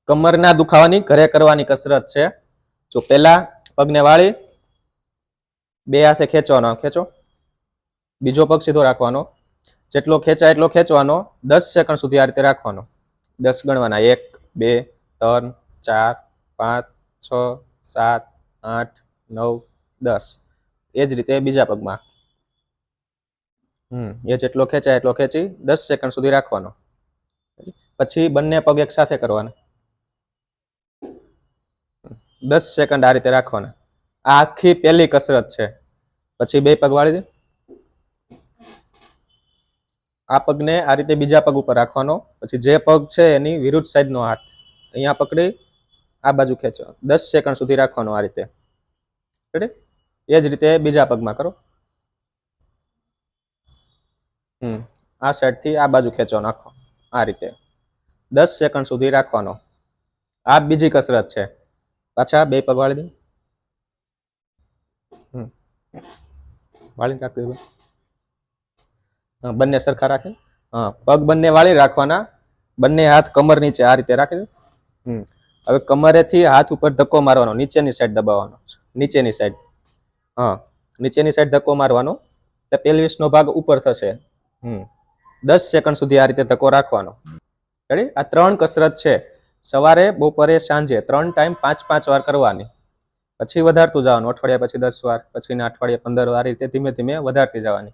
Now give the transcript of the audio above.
કમરના દુખાવાની ઘરે કરવાની કસરત છે. જો પહેલા પગને વાળી બે હાથે ખેંચવાનો, ખેંચો. બીજો પગ સીધો રાખવાનો, જેટલો ખેંચાય એટલો ખેંચવાનો. 10 સેકન્ડ સુધી આ રીતે રાખવાનો. 10 ગણવાના, 1 2 3 4 5 6 7 8 9 10. એ જ રીતે બીજા પગમાં એ જેટલો ખેંચાય એટલો ખેંચી 10 સેકન્ડ સુધી રાખવાનો. પછી બંને પગ એક સાથે કરવાના, 10 સેકન્ડ આ રીતે રાખવાના. આ આખી પહેલી કસરત છે. પછી બે પગ વાળી દે. આ પગને આ રીતે બીજા પગ ઉપર રાખવાનો. પછી જે પગ છે એની વિરુદ્ધ સાઈડનો હાથ અહીંયા પકડી આ બાજુ ખેંચો. 10 સેકન્ડ સુધી રાખવાનો આ રીતે. રેડી? એ જ રીતે બીજા પગમાં કરો. આ સાઈડથી આ બાજુ ખેંચો નાખો આ રીતે 10 સેકન્ડ સુધી રાખવાનો. આ બીજી કસરત છે. પાછા બે પગ વાળી દે. વાળી રાખી દે. બંને સરખા રાખે. પગ બંને વાળી રાખવાના. બંને હાથ કમર નીચે આ રીતે રાખી દે. હવે કમરેથી હાથ ઉપર ધક્કો મારવાનો, નીચેની સાઈડ દબાવવાનો. નીચેની સાઈડ, નીચેની સાઈડ ધક્કો મારવાનો એટલે પેલ્વિસનો ભાગ ઉપર થશે. 10 સેકન્ડ સુધી આ રીતે ધક્કો રાખવાનો. રેડી? આ 3 કસરત છે. સવારે, બપોરે, સાંજે 3 ટાઈમ 5-5 વાર કરવાની. પછી વધારતું જવાનું. અઠવાડિયા પછી 10 વાર, પછીના અઠવાડિયે 15 વાર, આ રીતે ધીમે ધીમે વધારતી જવાની.